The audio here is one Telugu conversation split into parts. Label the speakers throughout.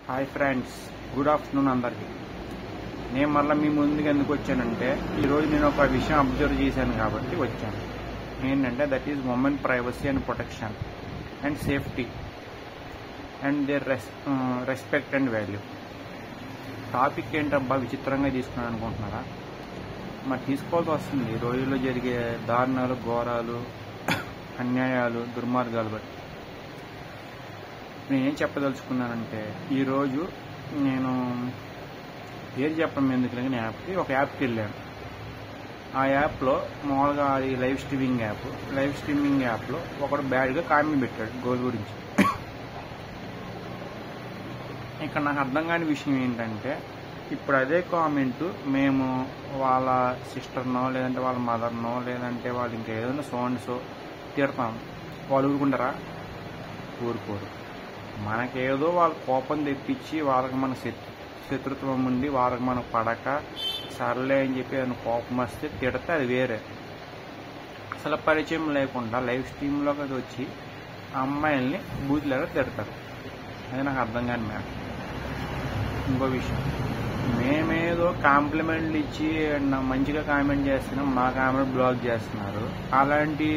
Speaker 1: హాయ్ ఫ్రెండ్స్, గుడ్ ఆఫ్టర్నూన్ అందరికీ. నేను మళ్ళీ మీ ముందుకు ఎందుకు వచ్చానంటే, ఈరోజు నేను ఒక విషయం అబ్జర్వ్ చేశాను కాబట్టి వచ్చాను. ఏంటంటే that is women privacy and protection and safety and their respect and value. Topic ఏంటబ్బా విచిత్రంగా తీసుకున్నాను అనుకుంటున్నారా? మరి తీసుకోవాల్సి వస్తుంది. ఈ రోజుల్లో జరిగే దారుణాలు, ఘోరాలు, అన్యాయాలు, దుర్మార్గాలు బట్టి. నేనేం చెప్పదలుచుకున్నానంటే, ఈరోజు నేను పేరు చెప్పడం ఎందుకు లేని ఒక యాప్కి వెళ్ళాను. ఆ యాప్లో మామూలుగా అది లైవ్ స్ట్రీమింగ్ యాప్లో ఒకడు బ్యాడ్గా కామెంట్ పెట్టాడు గోల్ గురించి. ఇక్కడ నాకు అర్థం కాని విషయం ఏంటంటే, ఇప్పుడు అదే కామెంట్ మేము వాళ్ళ సిస్టర్నో లేదంటే వాళ్ళ మదర్నో లేదంటే వాళ్ళు ఇంకా ఏదైనా సో తిడతాం, వాళ్ళు ఊరుకుంటారా? ఊరుకోరు. మనకేదో వాళ్ళ కోపం తెప్పించి వాళ్ళకి మన శత్రుత్వం ఉండి వాళ్ళకి మనకు పడక సర్లే అని చెప్పి ఏదైనా కోపం వస్తే తిడితే అది వేరే. అసలు పరిచయం లేకుండా లైవ్ స్ట్రీమ్లోకి అది వచ్చి ఆ అమ్మాయిల్ని బూతులాగా తిడతారు. అది నాకు అర్థం కాని మ్యామ్. ఇంకో విషయం, మేమేదో కాంప్లిమెంట్లు ఇచ్చి మంచిగా కామెంట్ చేస్తున్నాం, మా కామెంట్ బ్లాక్ చేస్తున్నారు. అలాంటి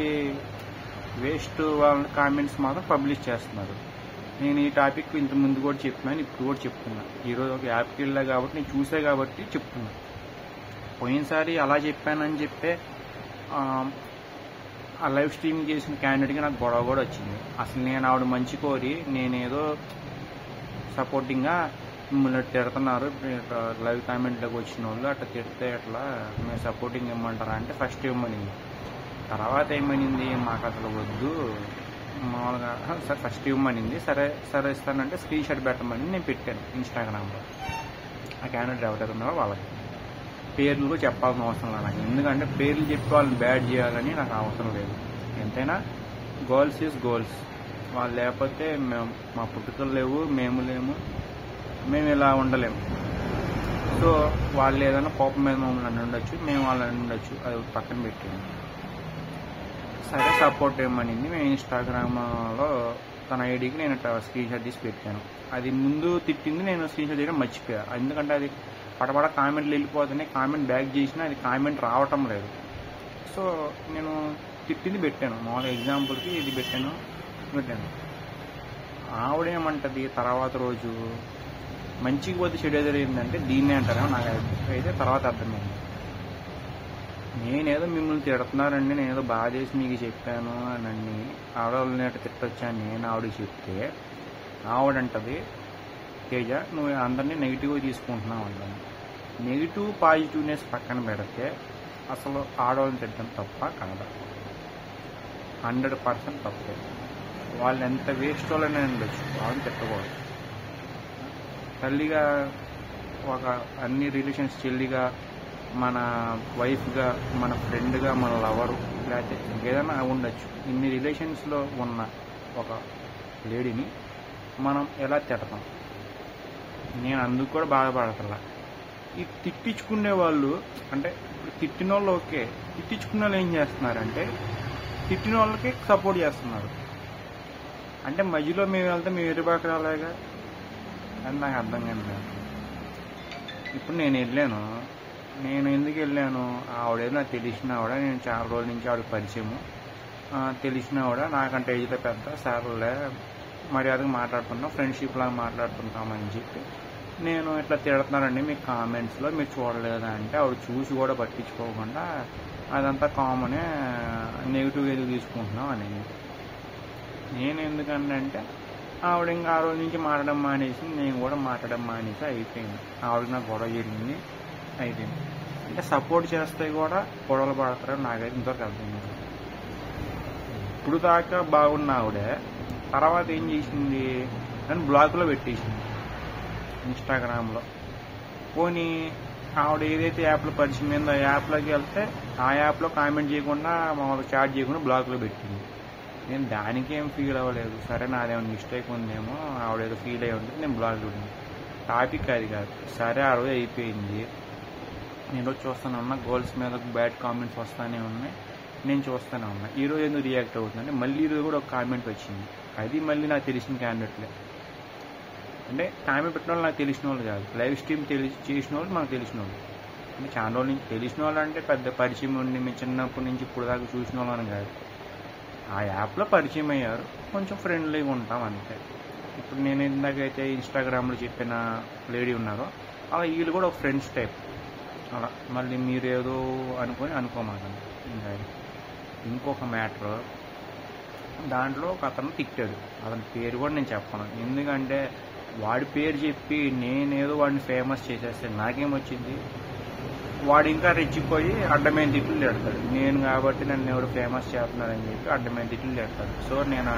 Speaker 1: వేస్ట్ వాళ్ళ కామెంట్స్ మాత్రం పబ్లిష్ చేస్తున్నారు. నేను ఈ టాపిక్ ఇంత ముందు కూడా చెప్తున్నాను, ఇప్పుడు కూడా చెప్తున్నా. ఈరోజు ఒక యాప్కి వెళ్ళా కాబట్టి నేను చూసే కాబట్టి చెప్తున్నా. పోయినసారి అలా చెప్పానని చెప్పే ఆ లైవ్ స్ట్రీమింగ్ చేసిన క్యాండిడేట్కి నాకు గొడవ కూడా వచ్చింది. అసలు నేను ఆవిడ మంచి కోరి నేనేదో సపోర్టింగ్గా మిమ్మల్ని తిడుతున్నారు, లైవ్ కామెంట్లోకి వచ్చిన వాళ్ళు అట్లా తిడితే అట్లా మేము సపోర్టింగ్ ఇవ్వమంటారా అంటే ఫస్ట్ ఇవ్వమనింది. తర్వాత ఏమనింది, మాకు అసలు వద్దు మామూలుగా సరే ఫస్ట్ ఇవ్వమనింది. సరే ఇస్తానంటే స్క్రీన్ షాట్ పెట్టమని నేను పెట్టాను ఇన్స్టాగ్రామ్లో. ఆ క్యాండిడేట్ ఎవరైతే ఉన్నారో వాళ్ళకి పేర్లు కూడా చెప్పాల్సిన అవసరం లేదు నాకు. ఎందుకంటే పేర్లు చెప్పి వాళ్ళని బ్యాడ్ చేయాలని నాకు అవసరం లేదు. ఎంతైనా గర్ల్స్ ఈజ్ గర్ల్స్. వాళ్ళు లేకపోతే మా పుట్టుకలు లేవు, మేము లేము, మేము ఇలా ఉండలేము. సో వాళ్ళు ఏదైనా కోపం మీద మమ్మల్ని ఉండొచ్చు, మేము వాళ్ళని ఉండొచ్చు, అది పక్కన పెట్టాము. సరే సపోర్ట్ ఏమనింది. మేము ఇన్స్టాగ్రామ్లో తన ఐడికి నేను స్క్రీన్ షాట్ తీసి పెట్టాను. అది ముందు తిట్టింది, నేను స్క్రీన్ షాట్ చేయడం మర్చిపోయా. ఎందుకంటే అది పడపడ కామెంట్లు వెళ్ళిపోతున్నాయి, కామెంట్ బ్యాక్ చేసినా అది కామెంట్ రావటం లేదు. సో నేను తిట్టింది పెట్టాను, మామూలుగా ఎగ్జాంపుల్కి ఇది పెట్టాను. ఆవిడేమంటది తర్వాత రోజు, మంచికి పోతే చెడు ఎదురైందంటే దీన్నే అంటారేమో నాకు అయితే తర్వాత అర్థమైంది. నేనేదో మిమ్మల్ని తిడుతున్నారండి, నేనేదో బాగా చేసి మీకు చెప్పాను అని ఆడవాళ్ళని అట్లా తిట్టొచ్చాను నేను ఆవిడకి చెప్తే, ఆవిడంటది తేజ నువ్వు అందరినీ నెగిటివ్గా తీసుకుంటున్నావు అంటాను. నెగిటివ్ పాజిటివ్నెస్ పక్కన పెడితే అసలు ఆడవాళ్ళని తిట్టడం తప్ప కాదా? 100% తప్పే. వాళ్ళు ఎంత వేస్ట్ వాళ్ళనే ఉండొచ్చు, వాళ్ళని తిట్టకూడదు. తల్లిగా ఒక అన్ని రిలేషన్స్, చెల్లిగా, మన వైఫ్గా, మన ఫ్రెండ్గా, మన లవరు, లేకపోతే ఇంకేదైనా ఉండొచ్చు. ఇన్ని రిలేషన్స్లో ఉన్న ఒక లేడీని మనం ఎలా తిడతాం? నేను అందుకు కూడా బాధపడతలా. ఈ తిట్టించుకునే వాళ్ళు అంటే ఇప్పుడు తిట్టిన వాళ్ళు ఓకే, తిట్టించుకునే వాళ్ళు ఏం చేస్తున్నారంటే తిట్టిన వాళ్ళకి సపోర్ట్ చేస్తున్నారు. అంటే మధ్యలో మేము వెళ్తే మేము ఎరుబాక రాలేగా అని నాకు అర్థం కాదు. ఇప్పుడు నేను వెళ్ళాను, నేను ఎందుకు వెళ్ళాను, ఆవిడేదో నాకు తెలిసిన ఆవిడ, నేను చాలా రోజుల నుంచి ఆవిడ పరిచయము, తెలిసిన ఆవిడ, నాకంటే ఏజ్లో పెద్ద, సార్లే మర్యాదగా మాట్లాడుతున్నాం, ఫ్రెండ్షిప్ లాగా మాట్లాడుతుంటామని చెప్పి నేను ఇట్లా తిడుతున్నారండి మీ కామెంట్స్లో, మీరు చూడలేదా అంటే ఆవిడ చూసి కూడా పట్టించుకోకుండా అదంతా కామనే, నెగిటివ్ ఎందుకు తీసుకుంటున్నాం అనేది. నేను ఎందుకంటే ఆవిడ ఇంకా ఆ రోజు నుంచి మాట్లాడడం మానేసి, నేను కూడా మాట్లాడడం మానేసి అయిపోయింది. ఆవిడకి నాకు గొడవ జరిగింది, అయిపోయింది. అంటే సపోర్ట్ చేస్తే కూడా గొడవలు పడతారని నాకైతే ఇంతవరకు అర్థం కాదు. ఇప్పుడు దాకా బాగున్న ఆవిడే తర్వాత ఏం చేసింది, నన్ను బ్లాక్లో పెట్టేసింది ఇన్స్టాగ్రామ్లో. పోనీ ఆవిడ ఏదైతే యాప్లో పరిచయం అయిందో ఆ యాప్లోకి వెళ్తే ఆ యాప్లో కామెంట్ చేయకుండా మామూలు చాట్ చేయకుండా బ్లాక్లో పెట్టింది. నేను దానికి ఏం ఫీల్ అవ్వలేదు. సరే నాదేమైనా మిస్టేక్ ఉందేమో, ఆవిడేదో ఫీల్ అయ్యి ఉంటుంది, నేను బ్లాక్ పెట్టింది. టాపిక్ అది కాదు. సరే ఆ రోజు అయిపోయింది. నేను రోజు చూస్తూనే ఉన్నా, గర్ల్స్ మీద బ్యాడ్ కామెంట్స్ వస్తూనే ఉన్నాయి, నేను చూస్తూనే ఉన్నా. ఈరోజు ఎందుకు రియాక్ట్ అవుతుందంటే మళ్ళీ ఈరోజు కూడా ఒక కామెంట్ వచ్చింది, అది మళ్ళీ నాకు తెలిసిన క్యాండిడేట్లే. అంటే కామెంట్ పెట్టిన వాళ్ళు నాకు తెలిసిన వాళ్ళు కాదు, లైవ్ స్ట్రీమ్ చేసిన వాళ్ళు మనకు తెలిసిన వాళ్ళు. అంటే చాలా రోజుల నుంచి తెలిసిన వాళ్ళు అంటే పెద్ద పరిచయం ఉండి మేము చిన్నప్పటి నుంచి ఇప్పుడు దాకా చూసిన వాళ్ళని కాదు. ఆ యాప్లో పరిచయం అయ్యారు, కొంచెం ఫ్రెండ్లీగా ఉంటాం అంతే. ఇప్పుడు నేను ఇందాకైతే ఇన్స్టాగ్రామ్లో చెప్పిన లేడీ ఉన్నారో అలా వీళ్ళు కూడా ఒక ఫ్రెండ్స్ టైప్ అలా. మళ్ళీ మీరు ఏదో అనుకోమాకండి. ఇంకా ఇంకొక మ్యాటర్, దాంట్లో ఒక అతను తిట్టాడు, అతని పేరు కూడా నేను చెప్పను, ఎందుకంటే వాడి పేరు చెప్పి నేనేదో వాడిని ఫేమస్ చేసేస్తే నాకేమొచ్చింది. వాడు ఇంకా రెచ్చిపోయి అడ్డమైన తిట్లు తిడతాడు, నేను కాబట్టి నన్ను ఎవరు ఫేమస్ చేస్తున్నారని చెప్పి అడ్డమైన తిట్లు తిడతాడు. సో నేను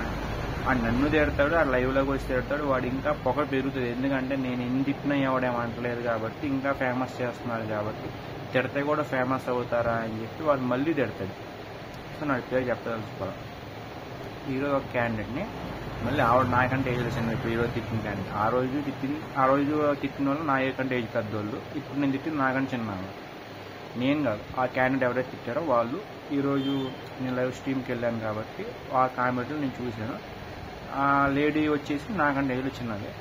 Speaker 1: నన్ను తిడతాడు, ఆ లైవ్లోకి వచ్చి తిడతాడు, వాడు ఇంకా పొగ పెరుగుతుంది. ఎందుకంటే నేను ఎన్ని తిట్టినా ఎవడేమంటలేదు కాబట్టి, ఇంకా ఫేమస్ చేస్తున్నారు కాబట్టి తిడితే కూడా ఫేమస్ అవుతారా అని చెప్పి వాడు మళ్ళీ తిడతాడు. సో నా పేరు చెప్పదలుచుకోవాలి. ఈరోజు ఒక క్యాండిడేట్ని మళ్ళీ ఆవిడ నాకంటే ఏజ్ వచ్చింది. ఇప్పుడు ఈరోజు తిట్టిన క్యాండిడేట్ ఆ రోజు తిట్టిన వాళ్ళు నా కంటే ఏజ్ పెద్దోళ్ళు, ఇప్పుడు నేను తిట్టిన నాకంటే చిన్నాను. నేను కాదు, ఆ క్యాండిడేట్ ఎవరైతే తిట్టారో వాళ్ళు. ఈరోజు నేను లైవ్ స్ట్రీమ్కి వెళ్ళాను కాబట్టి ఆ కామెంట్లు నేను చూశాను. ఆ లేడీ వచ్చేసి నాకంటే ఏజ్ చిన్నది,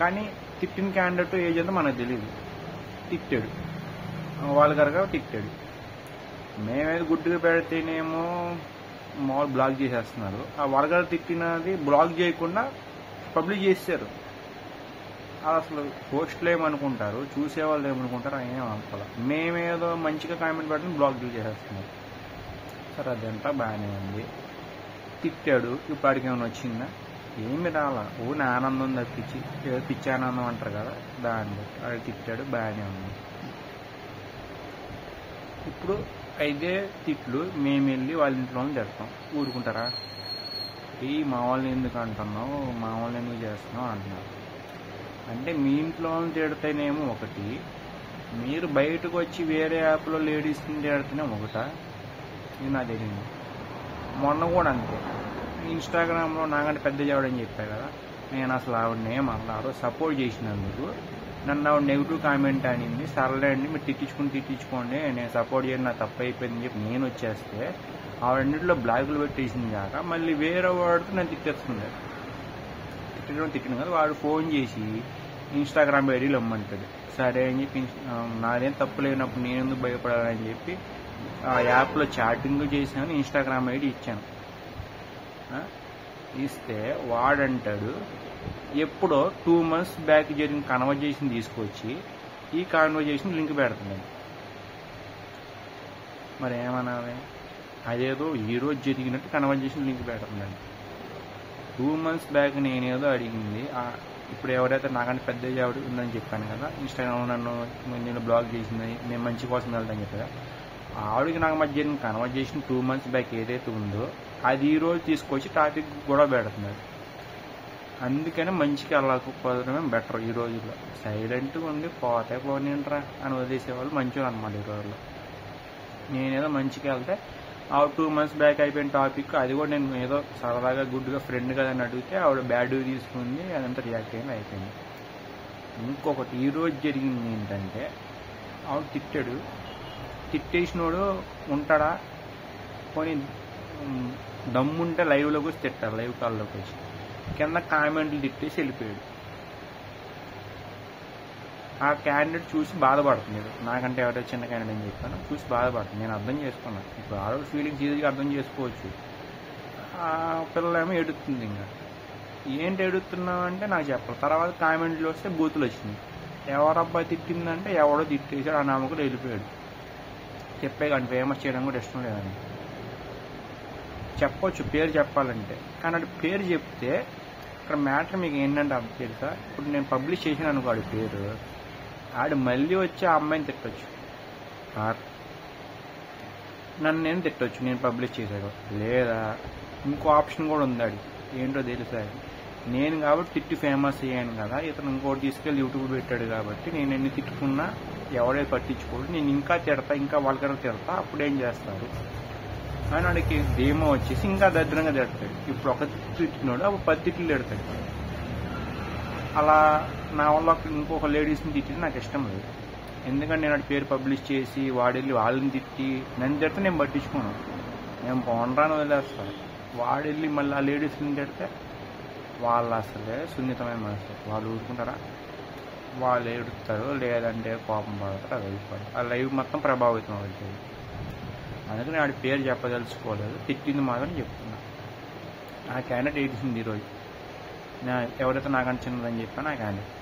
Speaker 1: కానీ తిట్టిన క్యాండిడేట్ ఏజ్ అంతా మనకు తెలియదు. తిట్టాడు, వాళ్ళు కనుక తిట్టాడు. మేమేది గుడ్డుగా పెడితేనేమో మామూలు బ్లాక్ చేసేస్తున్నారు. ఆ వరగడ తిట్టినది బ్లాక్ చేయకుండా పబ్లిక్ చేశారు. అసలు పోస్టులు ఏమనుకుంటారు, చూసేవాళ్ళు ఏమనుకుంటారు ఏం అనుకోవాలి. మేమేదో మంచిగా కామెంట్ పెడితే బ్లాక్ చేసేస్తున్నారు. సరే అదంతా బాగానే ఉంది. తిట్టాడు, ఇప్పటికి ఏమైనా వచ్చిందా? ఏమి రాలా, ఊని ఆనందం తప్పించి ఏదో పిచ్చి ఆనందం అంటారు కదా, దాన్ని అది తిట్టాడు, బాగానే ఉంది. ఇప్పుడు అయితే తిట్లు మేము వెళ్ళి వాళ్ళ ఇంట్లోనే తిడతాం, ఊరుకుంటారా? మా వాళ్ళని ఎందుకు అంటున్నావు, మా వాళ్ళని ఎందుకు చేస్తున్నావు అంటున్నారు. అంటే మీ ఇంట్లో తిడితేనేమో ఒకటి, మీరు బయటకు వచ్చి వేరే యాప్లో లేడీస్ని తిడితేనే ఒకట. ఇది నాకు తెలియదు. మొన్న కూడా అంతే, ఇన్స్టాగ్రామ్లో నాకంటే పెద్ద చేయడని చెప్పాను కదా, నేను అసలు ఆవిడని ఏమన్నారు సపోర్ట్ చేసినందుకు నన్ను ఆవిడ నెగిటివ్ కామెంట్ అనింది. సర్లే అండి మీరు తిట్టించుకోండి, నేను సపోర్ట్ చేయడం నాకు తప్పు అయిపోయిందని చెప్పి నేను వచ్చేస్తే ఆవిడన్నింటిలో బ్లాగులు పెట్టేసింది కాక మళ్ళీ వేరే వాడితో నేను తిట్టేస్తుంది. తిట్టిన కదా, వాడు ఫోన్ చేసి ఇన్స్టాగ్రామ్ ఐడీలు ఇమ్మంటాడు. సరే అని చెప్పి నాదేం తప్పు లేనప్పుడు నేను ఎందుకు భయపడాలని చెప్పి ఆ యాప్లో చాటింగ్ చేశాను, ఇన్స్టాగ్రామ్ ఐడి ఇచ్చాను. ఇస్తే వాడంటాడు ఎప్పుడో 2 months బ్యాక్ జరిగిన కన్వర్జేషన్ తీసుకొచ్చి ఈ కాన్వర్జేషన్ లింక్ పెడుతున్నాడు. మరి ఏమనాలి? అదేదో ఈరోజు జరిగినట్టు కన్వర్జేషన్ లింక్ పెడుతున్నాడు. 2 months బ్యాక్ నేనేదో అడిగింది, ఇప్పుడు ఎవరైతే నాకంటే పెద్ద ఆవిడ ఉందని చెప్పాను కదా, ఇన్స్టాగ్రామ్లో నేను బ్లాగ్ చేసింది, నేను మంచి కోసం వెళ్తాను చెప్పా. ఆవిడకి నాకు మధ్య జరిగిన కన్వర్జేషన్ 2 months బ్యాక్ ఏదైతే ఉందో అది ఈరోజు తీసుకొచ్చి టాపిక్ కూడా పెడుతున్నాడు. అందుకని మంచిగా వెళ్ళకపోవడమే బెటర్. ఈ రోజుల్లో సైలెంట్గా ఉండి పోతే పోనింట్రా అని వదిలేసేవాళ్ళు మంచిగా అనమాట ఈ రోజుల్లో. నేనేదో మంచిగా వెళ్తే ఆ 2 months బ్యాక్ అయిపోయిన టాపిక్, అది కూడా నేను ఏదో సరదాగా గుడ్గా ఫ్రెండ్ కదా అని అడిగితే ఆవిడ బ్యాడ్ తీసుకుంది, అదంతా రియాక్ట్ అయింది, అయిపోయింది. ఇంకొకటి ఈరోజు జరిగింది ఏంటంటే, ఆవిడ తిట్టాడు, తిట్టేసినోడు ఉంటాడా? పోనీ దమ్ముంటే లైవ్లోకి వచ్చి తిట్టారు, లైవ్ కాల్లోకి వచ్చి కింద కామెంట్లు తిట్టేసి వెళ్ళిపోయాడు. ఆ క్యాండిడేట్ చూసి బాధపడుతుంది, నాకంటే ఎవరైతే చిన్న క్యాండిడేట్ అని చెప్పాను, చూసి బాధపడుతుంది. నేను అర్థం చేసుకున్నాను, ఇప్పుడు ఆడవాళ్ళ ఫీలింగ్స్ ఈజీగా అర్థం చేసుకోవచ్చు. ఆ పిల్లలేమో ఎడుతుంది. ఇంకా ఏంటి ఎడుతున్నావు అంటే నాకు చెప్పాలి. తర్వాత కామెంట్లు వస్తే బూతులు వచ్చినాయి. ఎవరబ్బాయి తిట్టిందంటే ఎవడో తిట్టేసాడు, ఆ నమ్మకం వెళ్ళిపోయాడు. చెప్పే కానీ ఫేమస్ చేయడం కూడా ఇష్టం లేదని చెప్పొచ్చు, పేరు చెప్పాలంటే. కానీ అది పేరు చెప్తే ఇక్కడ మ్యాటర్ మీకు ఏంటంటే అర్థం తెలుసా? ఇప్పుడు నేను పబ్లిష్ చేసాను అనుకో ఆడి పేరు, ఆడు మళ్ళీ వచ్చి ఆ అమ్మాయిని తిట్టొచ్చు, నన్ను నేను తిట్టొచ్చు నేను పబ్లిష్ చేశాడు. లేదా ఇంకో ఆప్షన్ కూడా ఉంది ఆడికి, ఏంటో తెలుసా? నేను కాబట్టి తిట్టి ఫేమస్ అయ్యాను కదా, ఇతను ఇంకోటి తీసుకెళ్ళి యూట్యూబ్ పెట్టాడు కాబట్టి నేను ఎన్ని తిట్టుకున్నా ఎవడే పట్టించుకోడు, నేను ఇంకా తిడతా, ఇంకా వాళ్ళకన్నా తిడతా, అప్పుడేం చేస్తారు అని వాడికి ధీమా వచ్చేసి ఇంకా దరిద్రంగా తిడతాడు. ఇప్పుడు ఒక తిట్టినాడు, అప్పుడు 10 తిట్లు తిడతాడు. అలా నా వల్ల ఇంకొక లేడీస్ని తిట్టి నాకు ఇష్టం లేదు. ఎందుకంటే నేను వాడి పేరు పబ్లిష్ చేసి వాడెళ్ళి వాళ్ళని తిట్టి నన్ను తిడితే నేను పట్టించుకోను, నేను బాగుండ్రాని వదిలేస్తాను. వాడెళ్ళి మళ్ళీ ఆ లేడీస్ని తిడితే వాళ్ళు అసలే సున్నితమైన మనుషులు. వాళ్ళు ఊరుకుంటారా? వాళ్ళు ఏడుస్తారు, లేదంటే కోపం పడతారు. అది అయిపోతుంది. ఆ లైవ్ మొత్తం ప్రభావితం అవుతుంది. అందుకని వాడి పేరు చెప్పదలుచుకోలేదు, తిట్టింది మాత్రం చెప్తున్నా. ఆ క్యాండిడేట్ ఏడిసింది ఈరోజు. ఎవరైతే నాకంటే చిన్నదని చెప్పాను ఆ క్యాండిడేట్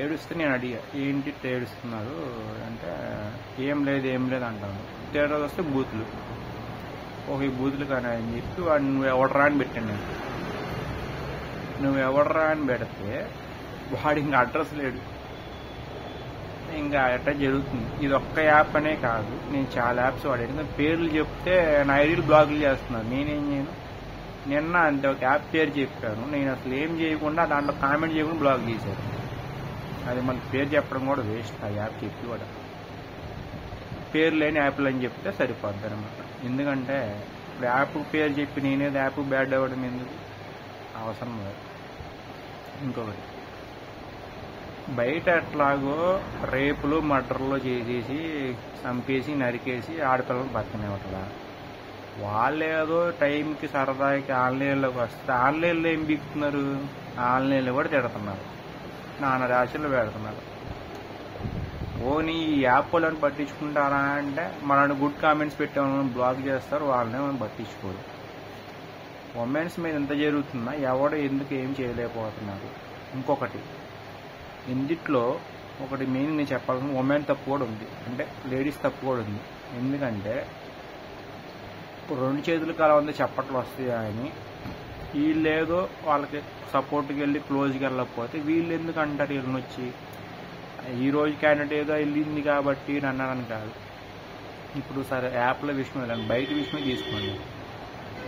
Speaker 1: ఏడుస్తే నేను అడిగా, ఏంటి ఏడుస్తున్నారు అంటే ఏం లేదు అంటాను. తేడా వస్తే బూతులు. ఈ బూతులు కానీ అని చెప్పి వాడు నువ్వు ఎవడరా అని పెట్టాను. నేను నువ్వు ఎవడరా అని పెడితే వాడు ఇంకా అడ్రస్ లేడు. ఇంకా అట్లా జరుగుతుంది. ఇది ఒక్క యాప్ అనే కాదు, నేను చాలా యాప్స్ వాడాను. పేర్లు చెప్తే నా ఐడీలు బ్లాక్లు చేస్తున్నారు. నేనేం చేయను. నిన్న అంతే ఒక యాప్ పేరు చెప్పాను, నేను అసలు ఏం చేయకుండా దాంట్లో కామెంట్ చేయకుండా బ్లాక్ చేశాను. అది మనకి పేరు చెప్పడం కూడా వేస్ట్. ఆ యాప్ చెప్పి కూడా పేరు లేని యాప్లు అని చెప్తే సరిపోద్ది అనమాట. ఎందుకంటే ఇప్పుడు యాప్ పేరు చెప్పి నేనేది యాప్ బ్యాడ్ అవ్వడం ఎందుకు అవసరం లేదు. ఇంకొకటి, బయట ఎట్లాగో రేపులు మర్డర్లు చేసేసి చంపేసి నరికేసి ఆడపిల్లలు బతకనివ్వట్లా, వాళ్ళేదో టైంకి సరదాకి ఆన్లైన్లోకి వస్తే ఆన్లైన్లో ఏం బిక్కుతున్నారు, ఆన్లైన్లో కూడా తిడుతున్నారు, నాన్న రాశులు పెడుతున్నారు. ఓని ఈ యాప్ వాళ్ళని పట్టించుకుంటారా అంటే మనల్ని గుడ్ కామెంట్స్ పెట్టామని బ్లాక్ చేస్తారు, వాళ్ళని మనం పట్టించుకోరు. ఉమెన్స్ మీద ఎంత జరుగుతున్నా ఎవడు ఎందుకు ఏం చేయలేకపోతున్నారు. ఇంకొకటి, ఇందిట్లో ఒకటి మెయిన్ నేను చెప్పాల్సిన ఉమెన్ తప్పు కూడా ఉంది, అంటే లేడీస్ తప్పు కూడా ఉంది. ఎందుకంటే రెండు చేతులు కాలం ఉంది చప్పట్లు వస్తాయి అని వీళ్ళేదో వాళ్ళకి సపోర్ట్కి వెళ్ళి క్లోజ్కి వెళ్ళకపోతే వీళ్ళు ఎందుకు అంటారు వీళ్ళని వచ్చి. ఈ రోజు క్యాండిడేట్ ఏదో వెళ్ళింది కాబట్టి అన్నారని కాదు. ఇప్పుడు సరే యాప్ల విషయం వెళ్ళండి, బయట విషయం తీసుకోండి.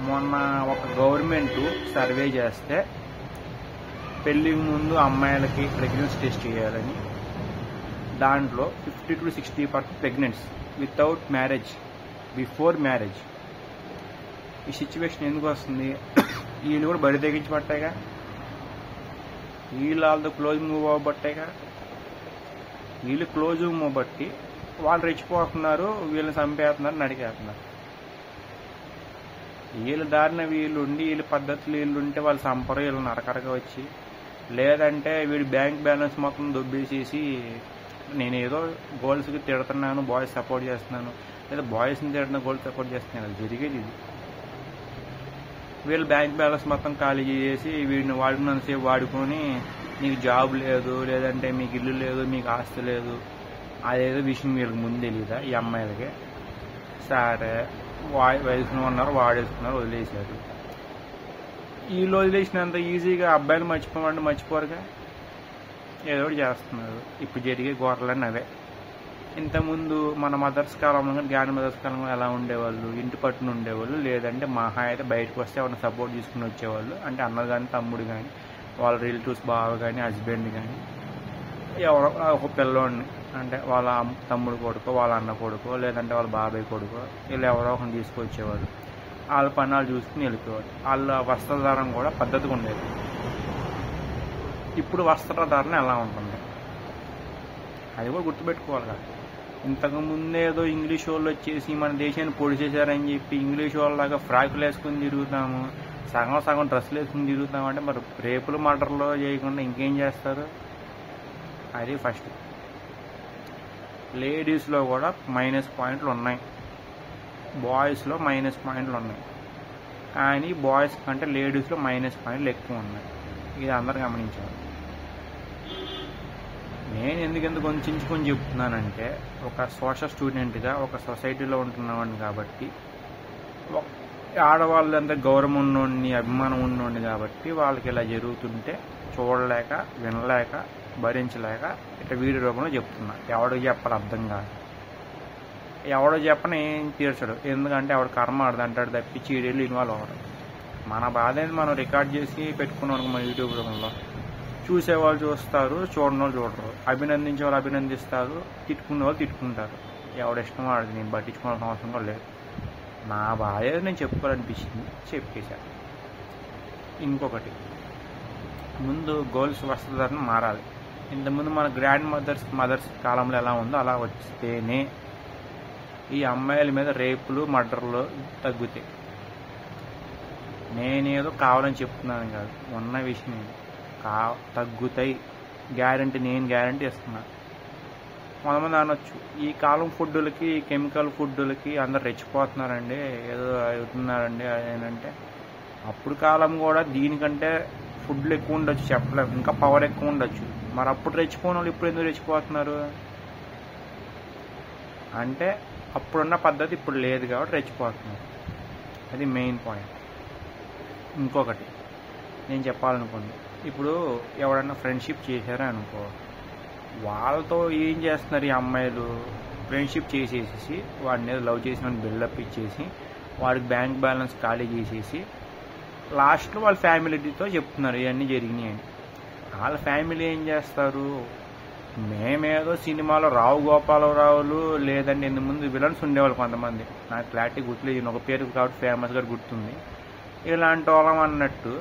Speaker 1: మొన్న ఒక గవర్నమెంట్ సర్వే చేస్తే పెళ్లికి ముందు అమ్మాయిలకి ప్రెగ్నెన్సీ టెస్ట్ చేయాలని, దాంట్లో 50 to 60% pregnancy without marriage, before marriage. ఈ సిచ్యువేషన్ ఎందుకు వస్తుంది? వీళ్ళు కూడా బడి తెగించి పట్టాయిగా, వీళ్ళు వాళ్ళతో క్లోజ్ మూవ్ అవ్వబట్టాయిగా. వీళ్ళు క్లోజ్ మూవ్ బట్టి వాళ్ళు రెచ్చిపోతున్నారు, వీళ్ళని చంపేస్తున్నారు, నడికేస్తున్నారు. వీళ్ళ దారిన వీళ్ళు ఉండి వీళ్ళ పద్ధతులు వీళ్ళు ఉంటే వాళ్ళు చంపరు, వీళ్ళు నరకరగా వచ్చి. లేదంటే వీడు బ్యాంక్ బ్యాలెన్స్ మొత్తం దొబ్బేసేసి నేను ఏదో గర్ల్స్కి తిడుతున్నాను, బాయ్స్ సపోర్ట్ చేస్తున్నాను, లేదా బాయ్స్ని తిడుతున్నా గర్ల్స్ సపోర్ట్ చేస్తున్నాను. అది జరిగేది ఇది. వీళ్ళు బ్యాంక్ బ్యాలెన్స్ మొత్తం ఖాళీ చేసి వీడిని వాడుకున్నంతసేపు వాడుకొని నీకు జాబ్ లేదు, లేదంటే మీకు ఇల్లు లేదు, మీకు ఆస్తి లేదు, అదేదో విషయం వీళ్ళకి ముందు తెలీదా ఈ అమ్మాయిలకి? సరే వయసులో ఉన్నారు, వాడేసుకున్నారు, వదిలేశారు. వీళ్ళు వదిలేసినంత ఈజీగా అబ్బాయిలు మర్చిపోమంటే మర్చిపోరుగా, ఏదో ఒకటి చేస్తున్నారు. ఇప్పుడు జరిగే గోరలన్నీ అవే. ఇంతకుముందు మన మదర్స్ కాలంలో కానీ గ్రాండ్ మదర్స్ కాలంలో ఎలా ఉండేవాళ్ళు, ఇంటి పట్టున ఉండేవాళ్ళు, లేదంటే మహా అయితే బయటకు వస్తే ఎవరిని సపోర్ట్ తీసుకుని వచ్చేవాళ్ళు. అంటే అన్న కానీ తమ్ముడు కానీ వాళ్ళ రిలేటివ్స్ బావ కానీ హస్బెండ్ కానీ ఎవరో ఒక పిల్లోడిని, అంటే వాళ్ళ తమ్ముడు కొడుకో వాళ్ళ అన్న కొడుకో లేదంటే వాళ్ళ బాబాయ్ కొడుకో వీళ్ళు ఎవరో ఒకరిని తీసుకొచ్చేవాళ్ళు. వాళ్ళ పన్నాలు చూసుకుని వెళ్ళిపోయేవాళ్ళు. వాళ్ళ వస్త్రధారణ కూడా పద్ధతిగా ఉండేది. ఇప్పుడు వస్త్రధారణ ఎలా ఉంటుంది అది కూడా గుర్తుపెట్టుకోవాలి కదా. ఇంతకు ముందేదో ఇంగ్లీష్ వాళ్ళు వచ్చేసి మన దేశాన్ని పొడి చేశారని చెప్పి ఇంగ్లీష్ వాళ్ళలాగా ఫ్రాకులు వేసుకుని తిరుగుతాము, సగం సగం డ్రెస్సులు వేసుకుని తిరుగుతాము. అంటే మరి రేపులు మర్డర్లు చేయకుండా ఇంకేం చేస్తారు? అది ఫస్ట్. లేడీస్లో కూడా మైనస్ పాయింట్లు ఉన్నాయి, బాయ్స్లో మైనస్ పాయింట్లు ఉన్నాయి. కానీ బాయ్స్ కంటే లేడీస్లో మైనస్ పాయింట్లు ఎక్కువ ఉన్నాయి. ఇది అందరూ గమనించాలి. నేను ఎందుకు కొంచెం చెప్తున్నానంటే ఒక సోషల్ స్టూడెంట్గా ఒక సొసైటీలో ఉంటున్నామని కాబట్టి, ఆడవాళ్ళంతా గౌరవం ఉన్నోడిని అభిమానం ఉన్నోడిని కాబట్టి వాళ్ళకి ఇలా జరుగుతుంటే చూడలేక వినలేక భరించలేక ఇట్లా వీడియో రూపంలో చెప్తున్నా. ఎవడో చెప్పాలి అర్థం కాదు, ఎవడో చెప్పని ఏం తీర్చడు. ఎందుకంటే ఎవడు కర్మ ఆడదు అంటాడు తప్పించి వీడియోలు ఇన్వాల్వ్ అవ్వడం. మన బాధ అనేది మనం రికార్డ్ చేసి పెట్టుకున్నాం మన యూట్యూబ్ రూపంలో. చూసేవాళ్ళు చూస్తారు, చూడని వాళ్ళు చూడరు, అభినందించే వాళ్ళు అభినందిస్తారు, తిట్టుకునే వాళ్ళు తిట్టుకుంటారు. ఎవడిష్టం ఆడదు, నేను పట్టించుకోవాల్సిన అవసరం కూడా లేదు. నా బాధ ఏదో నేను చెప్పుకోవాలనిపించింది చెప్పేశాను. ఇంకొకటి, ముందు గర్ల్స్ వస్త్రధారణ మారాలి. ఇంతకుముందు మన గ్రాండ్ మదర్స్ కాలంలో ఎలా ఉందో అలా వస్తేనే ఈ అమ్మాయిల మీద రేపులు మర్డర్లు తగ్గుతాయి. నేనేదో కావాలని చెప్తున్నాను కాదు, ఉన్న విషయం ఇది. తగ్గుతాయి గ్యారంటీ, నేను గ్యారంటీ ఇస్తున్నా. కొంతమంది అనొచ్చు, ఈ కాలం ఫుడ్డులకి, కెమికల్ ఫుడ్డులకి అందరు రెచ్చిపోతున్నారండి, ఏదో అవుతున్నారండి అదేంటంటే, అప్పుడు కాలం కూడా దీనికంటే ఫుడ్లు ఎక్కువ ఉండొచ్చు, చెప్పలేము, ఇంకా పవర్ ఎక్కువ ఉండొచ్చు. మరి అప్పుడు రెచ్చిపోయిన వాళ్ళు ఇప్పుడు ఎందుకు రెచ్చిపోతున్నారు అంటే అప్పుడున్న పద్ధతి ఇప్పుడు లేదు కాబట్టి రెచ్చిపోతున్నారు. అది మెయిన్ పాయింట్. ఇంకొకటి నేను చెప్పాలనుకోండి, ఇప్పుడు ఎవడన్నా ఫ్రెండ్షిప్ చేశారా అనుకో, వాళ్ళతో ఏం చేస్తున్నారు ఈ అమ్మాయిలు, ఫ్రెండ్షిప్ చేసేసి వాడిని ఏదో లవ్ చేసిన బిల్డప్ ఇచ్చేసి వాడికి బ్యాంక్ బ్యాలెన్స్ ఖాళీ చేసేసి లాస్ట్లో వాళ్ళ ఫ్యామిలీతో చెప్తున్నారు ఇవన్నీ జరిగినాయని. వాళ్ళ ఫ్యామిలీ ఏం చేస్తారు, మేమేదో సినిమాలో రావు గోపాలరావులు లేదంటే ఇంత ముందు విలన్స్ ఉండేవాళ్ళు కొంతమంది, నాకు క్లారిటీ గుర్తులేదు, ఒక పేరు కాబట్టి ఫేమస్గా గుర్తుంది, ఇలాంటి వాళ్ళం అన్నట్టు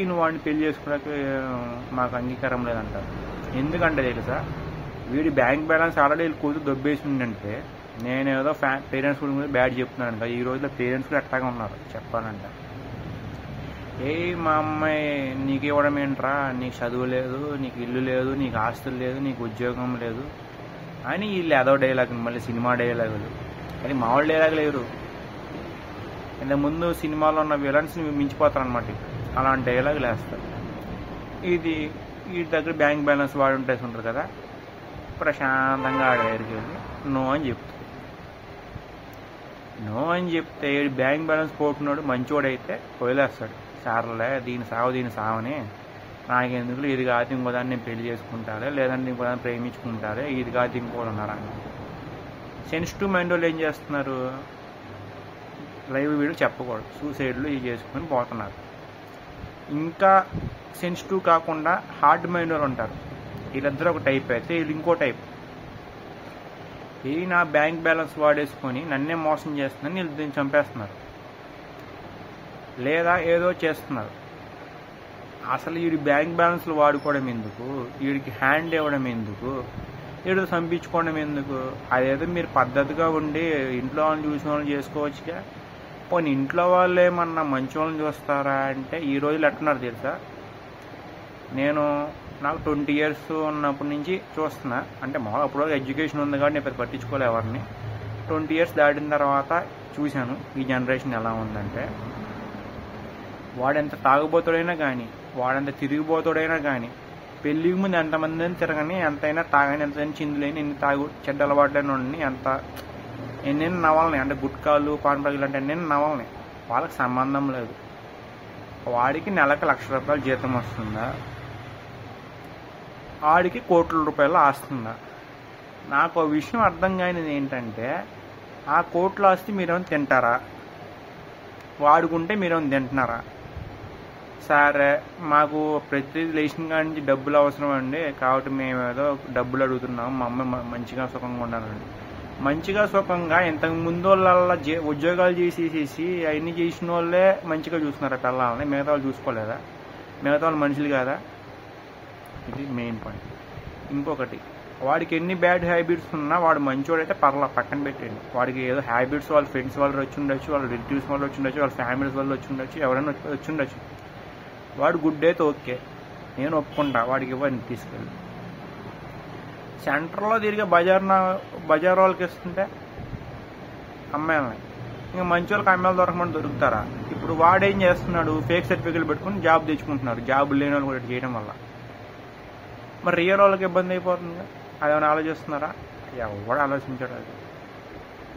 Speaker 1: నువ్వు వాడిని పెళ్లి చేసుకున్నాక మాకు అంగీకారం లేదంటారు. ఎందుకంటే తెలుసా, వీడి బ్యాంక్ బ్యాలెన్స్ ఆల్రెడీ వీళ్ళు కూతురు దొబ్బేసిందంటే నేనేదో పేరెంట్స్ గురించి బ్యాడ్ చెప్తున్నాను కదా, ఈ రోజులో పేరెంట్స్ కూడా అట్టాగా ఉన్నారు చెప్పాలంటే. మా అమ్మాయి నీకు ఇవ్వడం ఏంట్రా, నీకు చదువు లేదు, నీకు ఇల్లు లేదు, నీకు ఆస్తులు లేదు, నీకు ఉద్యోగం లేదు అని వీళ్ళు ఏదో డైలాగులు, మళ్ళీ సినిమా డైలాగులు. కానీ మామూలు డైలాగులు లేరు, ఇంతకుముందు సినిమాలో ఉన్న విలన్స్ని మించిపోతారు అనమాట. అలాంటి డైలాగులు వేస్తారు. ఇది వీటి దగ్గర బ్యాంక్ బ్యాలెన్స్ వాడి ఉంటారు కదా, ప్రశాంతంగా ఆడ దగ్గరికి వెళ్ళి నో అని చెప్తాడు. నో అని చెప్తే బ్యాంక్ బ్యాలెన్స్ పోతున్నాడు మంచోడైతే వదిలేస్తాడు, సార్లే దీని సావని నాకెందుకు, ఇది కాదు ఇంకోదాన్ని నేను పెళ్లి చేసుకుంటారే, లేదంటే ఇంకోదాన్ని ప్రేమించుకుంటారే, ఇది కాదు ఇంకోటి ఉన్నారని. సెన్సిటివ్ మైండ్ వాళ్ళు ఏం చేస్తున్నారు, లైవ్ వీడియో చెప్పకూడదు, సూసైడ్లు ఇవి చేసుకుని పోతున్నారు. ఇంకా సెన్సిటివ్ కాకుండా హార్డ్ మైండ్ వాళ్ళు ఉంటారు, వీళ్ళిద్దరూ ఒక టైప్ అయితే వీళ్ళు ఇంకో టైప్. నా బ్యాంక్ బ్యాలెన్స్ వాడేసుకొని నన్నే మోసం చేస్తుందని వీళ్ళు దీన్ని చంపేస్తున్నారు, లేదా ఏదో చేస్తున్నారు. అసలు వీడి బ్యాంక్ బ్యాలెన్స్లు వాడుకోవడం ఎందుకు, వీడికి హ్యాండ్ ఇవ్వడం ఎందుకు, వీడు చంపించుకోవడం ఎందుకు? అదేదో మీరు పద్ధతిగా ఉండి ఇంట్లో వాళ్ళని చూసిన వాళ్ళని చేసుకోవచ్చుగా. పోనీ ఇంట్లో వాళ్ళు ఏమన్నా మంచి వాళ్ళని చూస్తారా అంటే ఈ రోజులు ఎట్టున్నారు తెలుసా, నాకు 20 years ఉన్నప్పటి నుంచి చూస్తున్నా, అంటే మామూలు అప్పుడు ఎడ్యుకేషన్ ఉంది కాబట్టి నేను పట్టించుకోలే ఎవరిని. 20 years దాటిన తర్వాత చూశాను ఈ జనరేషన్ ఎలా ఉందంటే, వాడెంత తాగుబోతుడైనా కానీ, వాడెంత తిరిగిపోతాడైనా కానీ, పెళ్ళికి ముందు ఎంతమందిని తిరగని, ఎంతైనా తాగని, ఎంతైనా చిందులేని, ఎన్ని చెడ్డ అలవాట్లైన వాడిని, ఎన్నెన్ని నవలని, అంటే గుట్కాలు పాన్పరాలు ఇలాంటి ఎన్నెన్ని నవలని, వాళ్ళకి సంబంధం లేదు. వాడికి నెలకు ₹1,00,000 జీతం వస్తుందా, వాడికి కోట్ల రూపాయలు ఆస్తుందా? నాకు ఆ విషయం అర్థం కానిది ఏంటంటే, ఆ కోట్ల ఆస్తి మీరేమైనా తింటారా, వాడుకుంటే మీరేమైనా తింటున్నారా? సరే మాకు ప్రతి లేచిన కాడి నుంచి డబ్బులు అవసరం అండి, కాబట్టి మేము ఏదో డబ్బులు అడుగుతున్నాం, మా అమ్మ మంచిగా సుఖంగా ఉండాలండి. మంచిగా సుఖంగా ఇంతకు ముందు వాళ్ళ ఉద్యోగాలు చేసేసి అవన్నీ చేసిన వాళ్ళే మంచిగా చూస్తున్నారా పిల్లల్ని, మిగతా వాళ్ళు చూసుకోలేదా? మిగతా వాళ్ళు మనుషులు కాదా? ఇది మెయిన్ పాయింట్. ఇంకొకటి, వాడికి ఎన్ని బ్యాడ్ హ్యాబిట్స్ ఉన్నా వాడు మంచోడైతే పర్లా, పక్కన పెట్టండి. వాడికి ఏదో హ్యాబిట్స్ వాళ్ళ ఫ్రెండ్స్ వాళ్ళు వచ్చి ఉండొచ్చు, వాళ్ళ రిలేటివ్స్ వాళ్ళు వచ్చి ఉండొచ్చు, వాళ్ళ ఫ్యామిలీస్ వాళ్ళు వచ్చి ఉండొచ్చు, ఎవరైనా వచ్చి ఉండొచ్చు. వాడు గుడ్ అయితే ఓకే, నేను ఒప్పుకుంటా, వాడికి ఇవ్వండి తీసుకెళ్ళి. సెంటర్లో తిరిగి బజార్ వాళ్ళకి ఇస్తుంటే అమ్మాయిలని, ఇంకా మంచి వాళ్ళకి అమ్మాయిలు దొరకమని దొరుకుతారా? ఇప్పుడు వాడేం చేస్తున్నాడు, ఫేక్ సర్టిఫికేట్లు పెట్టుకుని జాబ్ తెచ్చుకుంటున్నారు, జాబ్ లేని వాళ్ళు కూడా చేయడం వల్ల. మరి రియల్ వాళ్ళకి ఇబ్బంది అయిపోతుంది, అదేమైనా ఆలోచిస్తున్నారా? ఎవడు ఆలోచించాడు? అది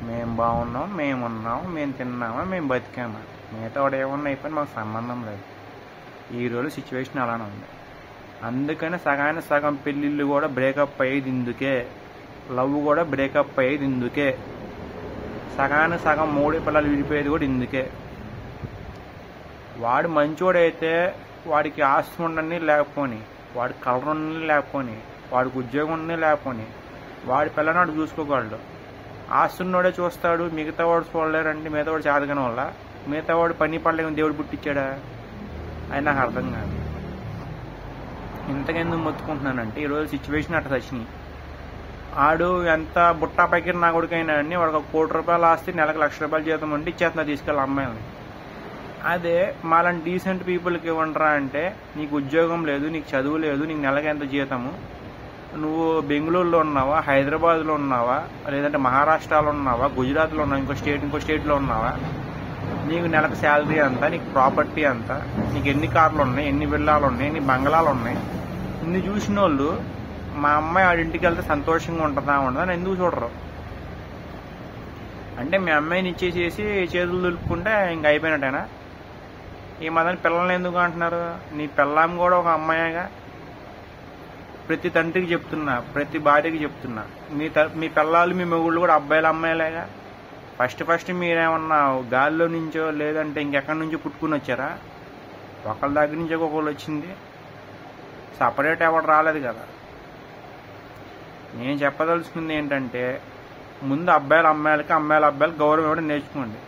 Speaker 1: మేము బాగున్నాం, మేమున్నాం, మేము తిన్నామా, మేము బతికామా, మిగతా వాడు ఏమన్నా అయిపోయినా మాకు సంబంధం లేదు. ఈ రోజు సిచ్యువేషన్ అలానే ఉంది. అందుకని సగం పెళ్ళిళ్ళు కూడా బ్రేకప్ అయ్యేది ఇందుకే, లవ్ కూడా బ్రేకప్ అయ్యేది ఇందుకే, సగం 3 పిల్లలు విడిపోయేది కూడా ఇందుకే. వాడు మంచోడైతే వాడికి ఆస్తి ఉండని లేకపోని, వాడి కలర్ ఉండని లేకపోని, వాడికి ఉద్యోగం ఉండని లేకపోని, వాడి పిల్లనాడు చూసుకోగలడు. ఆస్తి ఉన్నోడే చూస్తాడు, మిగతా వాడు చూడలేరండి. మిగతా వాడు చేతగాని వల్ల, మిగతా వాడు పని పడలేక దేవుడు పుట్టించాడా? అది నాకు అర్థం కాదు. ఇంతకెందుకు మొత్తుకుంటున్నానంటే, ఈరోజు సిచ్యువేషన్ అట్లా వచ్చినాయి. ఆడు ఎంత బుట్టా పైకి నా కొడుకైనా అండి, వాడికి ₹1,00,00,000 ఆస్తి, నెలకు ₹1,00,000 జీతం ఉండి ఇచ్చేస్తున్నా తీసుకెళ్ళి అమ్మాయిని. అదే మాలాంటి డీసెంట్ పీపుల్కి ఇవ్వండిరా అంటే నీకు ఉద్యోగం లేదు, నీకు చదువు లేదు, నీకు నెలకి ఎంత జీతము, నువ్వు బెంగళూరులో ఉన్నావా, హైదరాబాద్లో ఉన్నావా, లేదంటే మహారాష్ట్రలో ఉన్నావా, గుజరాత్లో ఉన్నావా, ఇంకో స్టేట్లో ఉన్నావా, నీకు నెలకు శాలరీ అంతా, నీకు ప్రాపర్టీ అంతా, నీకు ఎన్ని కార్లు ఉన్నాయి, ఎన్ని విల్లాలు ఉన్నాయి, ఎన్ని బంగ్లాలు ఉన్నాయి, ఇన్ని చూసిన వాళ్ళు మా అమ్మాయి ఆడింటికి వెళ్తే సంతోషంగా ఉంటుందా అని ఎందుకు చూడరు? అంటే మీ అమ్మాయిని ఇచ్చేసేసి చేతులు దులుపుకుంటే ఇంక అయిపోయినట్టేనా? ఈ మాత్రం పిల్లల్ని ఎందుకు అంటున్నారు? నీ పిల్లం కూడా ఒక అమ్మాయిగా. ప్రతి తండ్రికి చెప్తున్నా, ప్రతి భార్యకి చెప్తున్నా, మీ పిల్లలు మీ మొగుళ్ళు కూడా అబ్బాయిలు అమ్మాయిలేగా. ఫస్ట్ మీరేమన్నా గాల్లో నుంచో లేదంటే ఇంకెక్కడి నుంచో పుట్టుకుని వచ్చారా? ఒకళ్ళ దగ్గర నుంచి ఒకళ్ళు వచ్చింది, సపరేట్ ఎవరు రాలేదు కదా. నేను చెప్పదలుచుకుంది ఏంటంటే, ముందు అబ్బాయిలు అబ్బాయిలు గౌరవం ఇవ్వడం నేర్చుకోండి.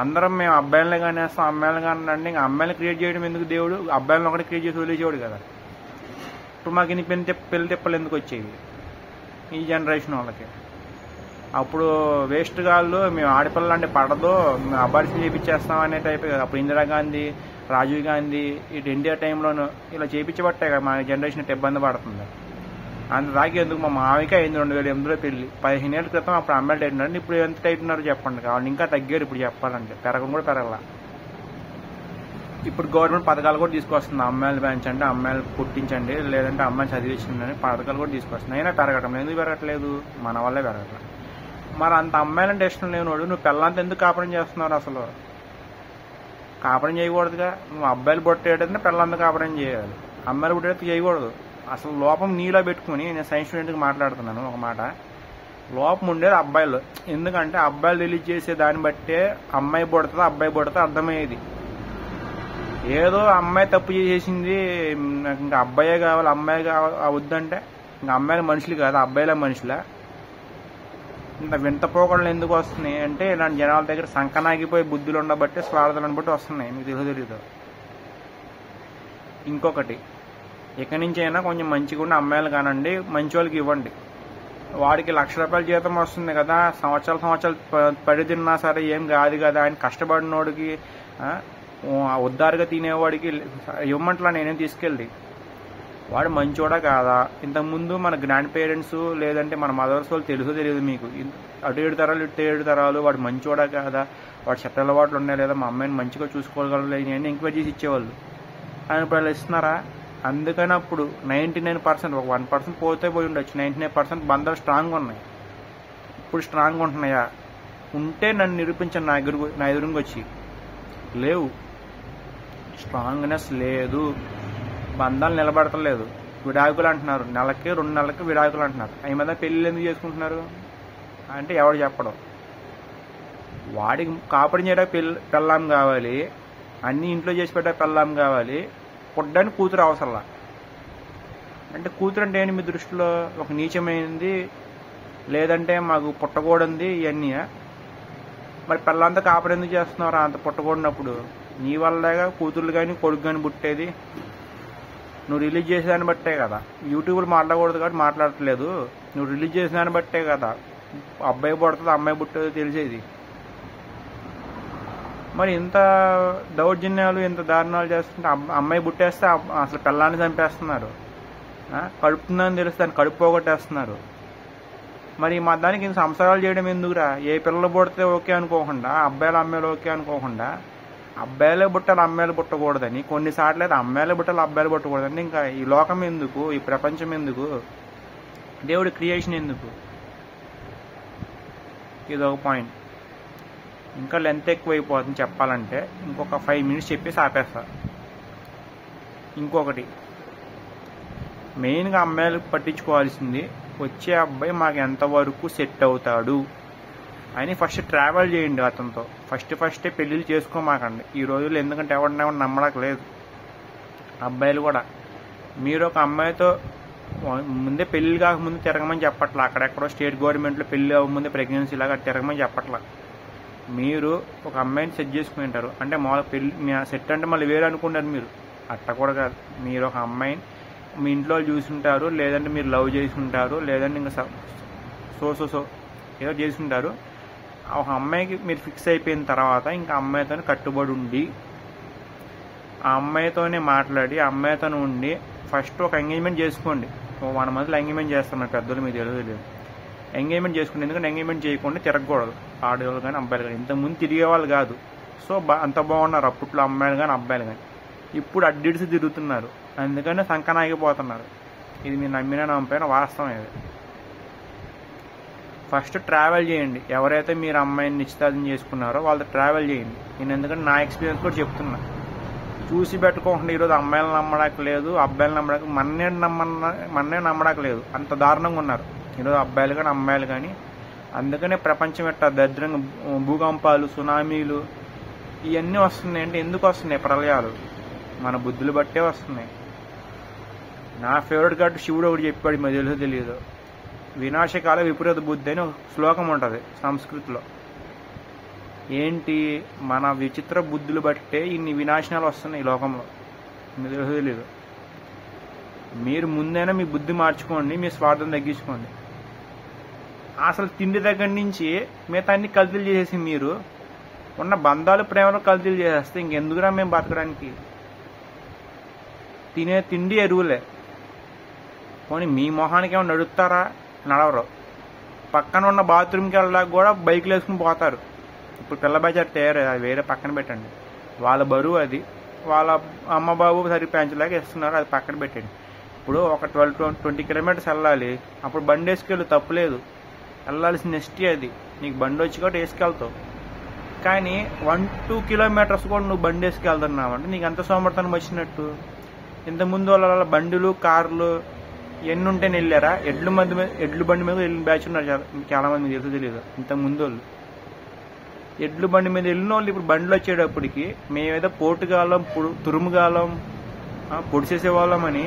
Speaker 1: అందరం మేము అబ్బాయిలనే కానీ వేస్తాం, అమ్మాయిలు కానీ అంటే ఇంకా అమ్మాయిలు క్రియేట్ చేయడం ఎందుకు? దేవుడు అబ్బాయిలను ఒకటి క్రియేట్ చేసి వదిలేసేవాడు కదా. ఇప్పుడు మాకు ఇన్ని పెళ్లి తిప్పలు ఎందుకు వచ్చేవి ఈ జనరేషన్ వాళ్ళకి? అప్పుడు వేస్ట్ గాళ్ళు మేము ఆడపిల్లలు అంటే పడదు, మేము అబార్షన్ చేయించేస్తాం అనే టైప్ కదా. అప్పుడు ఇందిరాగాంధీ, రాజీవ్ గాంధీ, ఇటు ఇండియా టైంలోనూ ఇలా చేయించబట్టే కదా మా జనరేషన్ ఇట్లా ఇబ్బంది పడుతుంది. అంత దాకా ఎందుకు? మా మావిక అయింది 2008లో పెళ్లి. 15 ఏళ్ళ క్రితం అప్పుడు అమ్మాయిలు టైట్ ఉన్నారు, ఇప్పుడు ఎంత టైట్ ఉన్నారో చెప్పండి. కావాలి ఇంకా తగ్గారు ఇప్పుడు చెప్పాలంటే, పెరగడం కూడా పెరగల. ఇప్పుడు గవర్నమెంట్ పథకాలు కూడా తీసుకొస్తుంది, అమ్మాయిలు పెంచండి, అమ్మాయిలు పుట్టించండి, లేదంటే అమ్మాయిలు చదివించండి పథకాలు కూడా తీసుకొస్తుంది. అయినా పెరగటం ఎందుకు పెరగట్లేదు? మన వల్లే పెరగట్లేదు. మరి అంత అమ్మాయిలంటే ఇష్టం లేనివాడు నువ్వు పిల్లంతా ఎందుకు కాపురం చేస్తున్నారు? అసలు కాపురం చేయకూడదుగా. నువ్వు అబ్బాయిలు పుట్టేటంటే పిల్లంతా కాపురం చేయాలి, అమ్మాయిలు పుట్టేటట్టు చేయకూడదు. అసలు లోపం నీలో పెట్టుకుని, నేను సైన్స్ స్టూడెంట్కి మాట్లాడుతున్నాను ఒక మాట, లోపం ఉండేది అబ్బాయిలు. ఎందుకంటే అబ్బాయిలు రిలీజ్ చేసే దాన్ని బట్టే అమ్మాయి పుడుతుందో అబ్బాయి పుడితే అర్థమయ్యేది. ఏదో అమ్మాయి తప్పు చేసేసింది ఇంకా అబ్బాయే కావాలి, అమ్మాయి కావాలి వద్దంటే ఇంకా అమ్మాయిల మనుషులు కాదు, అబ్బాయిల మనుషులా? ఇంత వింత పోకడలు ఎందుకు వస్తున్నాయి అంటే, ఇలాంటి జనాల దగ్గర సంకనాగిపోయి బుద్ధులు ఉండబట్టి, స్వార్థాలను బట్టి వస్తున్నాయి. మీకు తెలియదు. ఇంకొకటి, ఇక్కడి నుంచి అయినా కొంచెం మంచిగా ఉండి అమ్మాయిలు కానండి, మంచి వాళ్ళకి ఇవ్వండి. వాడికి ₹1,00,000 జీతం వస్తుంది కదా, సంవత్సరాలు పడి తిన్నా సరే ఏం కాదు కదా. ఆయన కష్టపడినోడికి, ఉద్దారుగా తినేవాడికి ఇవ్వమంటలా నేనేం తీసుకెళ్ళి. వాడు మంచోడా కాదా? ఇంతకుముందు మన గ్రాండ్ పేరెంట్స్ లేదంటే మన మదర్స్ వాళ్ళు తెలియదు మీకు, అటు 7 తరాలు ఇటు 7 తరాలు వాడు మంచోడా కాదా, వాడు చెట్ట అలవాట్లు ఉన్నాయి లేదా, మా అమ్మాయిని మంచిగా చూసుకోగలరు అని ఎంక్వైరీ చేసి ఇచ్చేవాళ్ళు. ఆయన ఇప్పుడు వాళ్ళు ఇస్తున్నారా? అందుకని అప్పుడు 99%, ఒక 1% పోతే పోయి ఉండొచ్చు, 99% బంధాలు స్ట్రాంగ్ ఉన్నాయి. ఇప్పుడు స్ట్రాంగ్ ఉంటున్నాయా? ఉంటే నన్ను నిరూపించండి నా ఎదురుగా వచ్చి. లేవు, స్ట్రాంగ్నెస్ లేదు, బంధాలు నిలబడతలేదు. విడాకులు అంటున్నారు, నెలకి 2 నెలలకి విడాకులు అంటున్నారు. అవి మీద పెళ్ళిళ్ళు ఎందుకు చేసుకుంటున్నారు అంటే ఎవడు చెప్పడం. వాడికి కాపురం చేయడానికి పెళ్ళాం కావాలి, అన్ని ఇంట్లో చేసి పెట్టే పెళ్ళాం కావాలి, పుట్టడానికి కూతురు అవసరంలా. అంటే కూతురు అంటే ఏంటి మీ దృష్టిలో? ఒక నీచమైంది, లేదంటే మాకు పుట్టకూడదు ఇవన్నీ. మరి పిల్లంతా కాపురం ఎందుకు చేస్తున్నారా అంత పుట్టకూడనప్పుడు? నీ వల్లగా కూతుర్లు కానీ కొడుకు కానీ పుట్టేది. నువ్వు రిలీజ్ చేసేదాన్ని బట్టే కదా. యూట్యూబ్లో మాట్లాడకూడదు కాబట్టి మాట్లాడట్లేదు. నువ్వు రిలీజ్ చేసేదాన్ని బట్టే కదా అబ్బాయి పుడుతుంది అమ్మాయి పుట్టేది తెలిసేది. మరి ఇంత దౌర్జన్యాలు, ఇంత దారుణాలు చేస్తుంటే అమ్మాయి పుట్టేస్తే అసలు పిల్లాన్ని చంపేస్తున్నారు. కడుపుతుందని తెలిస్తే దాన్ని కడుపు పోగొట్టేస్తున్నారు. మరి మా దానికి ఇంత సంసారాలు చేయడం ఎందుకురా? ఏ పిల్లలు పుడితే ఓకే అనుకోకుండా, అబ్బాయిలు అమ్మాయిలు ఓకే అనుకోకుండా, అబ్బాయిలే పుట్టాలి అమ్మాయిలు పుట్టకూడదని, కొన్నిసార్లు అయితే అమ్మాయిలే పుట్టాలి అబ్బాయిలు పుట్టకూడదని. ఇంకా ఈ లోకం ఎందుకు? ఈ ప్రపంచం ఎందుకు? దేవుడి క్రియేషన్ ఎందుకు? ఇదొక పాయింట్. ఇంకా లెంత్ ఎక్కువైపోతుంది చెప్పాలంటే, ఇంకొక 5 minutes చెప్పేసి ఆపేస్తా. ఇంకొకటి మెయిన్గా అమ్మాయిలు పట్టించుకోవాల్సింది, వచ్చే అబ్బాయి మాకు ఎంతవరకు సెట్ అవుతాడు అని ఫస్ట్ ట్రావెల్ చేయండి అతనితో. ఫస్టే పెళ్ళిళ్ళు చేసుకోమాకండి ఈ రోజుల్లో. ఎందుకంటే ఎవరిని నమ్మడానికి లేదు. అబ్బాయిలు కూడా మీరు ఒక అమ్మాయితో ముందే పెళ్లి కాకముందు తిరగమని చెప్పట్లా. అక్కడెక్కడో స్టేట్ గవర్నమెంట్లో పెళ్లి అవ్వకముందే ప్రెగ్నెన్సీ లాగా తిరగమని చెప్పట్లా. మీరు ఒక అమ్మాయిని సెట్ చేసుకుంటారు అంటే మామూలుగా పెళ్లి సెట్ అంటే మళ్ళీ వేరే అనుకుంటారు మీరు. అట్ట కూడా కాదు. మీరు ఒక అమ్మాయిని మీ ఇంట్లో చూసుంటారు, లేదంటే మీరు లవ్ చేసుకుంటారు, లేదంటే ఇంకా సో ఏదో చేసుకుంటారు. ఒక అమ్మాయికి మీరు ఫిక్స్ అయిపోయిన తర్వాత ఇంకా అమ్మాయితో కట్టుబడి ఉండి ఆ అమ్మాయితోనే మాట్లాడి ఆ అమ్మాయితో ఉండి ఫస్ట్ ఒక ఎంగేజ్మెంట్ చేసుకోండి. 1 మంత్లో ఎంగేజ్మెంట్ చేస్తున్నారు పెద్దలు, మీకు తెలియదు. ఎంగేజ్మెంట్ చేసుకోండి. ఎందుకంటే ఎంగేజ్మెంట్ చేయకుండా తిరగకూడదు ఆడవాళ్ళు కానీ అబ్బాయిలు కానీ. ఇంతకుముందు తిరిగేవాళ్ళు కాదు. సో అంత బాగున్నారు అప్పట్లో అమ్మాయిలు కానీ అబ్బాయిలు కానీ. ఇప్పుడు అడ్డిడిసి తిరుగుతున్నారు, అందుకని సంకనాగిపోతున్నారు. ఇది మీరు నమ్మినా నమ్మపోయినా వాస్తవం. ఇది ఫస్ట్ ట్రావెల్ చేయండి. ఎవరైతే మీరు అమ్మాయిని నిశ్చితార్థం చేసుకున్నారో వాళ్ళతో ట్రావెల్ చేయండి. నేను ఎందుకంటే నా ఎక్స్పీరియన్స్ కూడా చెప్తున్నా. చూసి పెట్టుకోకుండా ఈరోజు అమ్మాయిలను నమ్మడానికి లేదు, అబ్బాయిలు నమ్మడానికి మన్నే నమ్మడానికి లేదు. అంత దారుణంగా ఉన్నారు ఈరోజు అబ్బాయిలు కానీ అమ్మాయిలు కానీ. అందుకనే ప్రపంచం ఎట్లా దరిద్రంగా భూకంపాలు, సునామీలు ఇవన్నీ వస్తున్నాయి. అంటే ఎందుకు వస్తున్నాయి ప్రళయాలు? మన బుద్ధులు బట్టే వస్తున్నాయి. నా ఫేవరెట్ గాడు శివుడు ఒకటి చెప్పాడు, మీకు తెలుసో తెలియదు. వినాశకాల విపరీత బుద్ధి అని ఒక శ్లోకం ఉంటుంది సంస్కృతిలో. ఏంటి, మన విచిత్ర బుద్ధులు బట్టే ఇన్ని వినాశనాలు వస్తున్నాయి ఈ లోకంలో, మీకు తెలుసో తెలియదు. మీరు ముందైనా మీ బుద్ధి మార్చుకోండి, మీ స్వార్థం తగ్గించుకోండి. అసలు తిండి దగ్గర నుంచి మిగతా అన్ని కల్తీలు చేసేసి మీరు ఉన్న బంధాలు ప్రేమలో కల్తీలు చేసేస్తే ఇంకెందుకురా మేము బతకడానికి? తినే తిండి ఎరువులే. పోనీ మీ మొహానికి ఏమైనా నడుస్తారా? నడవరు. పక్కన ఉన్న బాత్రూమ్కి వెళ్ళడానికి కూడా బైక్లు వేసుకుని పోతారు. ఇప్పుడు పిల్ల బజార్ తయారు, అది వేరే పక్కన పెట్టండి. వాళ్ళ బరువు అది, వాళ్ళ అమ్మ బాబు సరి పెంచలేక ఇస్తున్నారు, అది పక్కన పెట్టండి. ఇప్పుడు ఒక 20 కిలోమీటర్స్ వెళ్ళాలి, అప్పుడు బండి వేసుకెళ్ళు, తప్పులేదు. వెళ్ళాల్సిన ఎస్టీ అది. నీకు బండి వచ్చి కాబట్టి వేసుకెళ్తావు. కానీ 1-2 కిలోమీటర్స్ కూడా నువ్వు బండి వేసుకెళ్తున్నావు అంటే నీకు ఎంత సోమర్థనం వచ్చినట్టు? ఇంతకుముందు వాళ్ళ బండులు, కార్లు ఎన్ని ఉంటేనే వెళ్ళారా? ఎడ్లు బండి మీద వెళ్ళిన బ్యాచ్ ఉన్నారు చాలా మంది, మీకు తెలుసు తెలియదు. ఇంతకుముందు వాళ్ళు ఎడ్లు బండి మీద వెళ్ళిన వాళ్ళు ఇప్పుడు బండ్లు వచ్చేటప్పటికి మేమేదో పోటుగాలం, తురుముగాలం, పొడిచేసేవాళ్ళం అని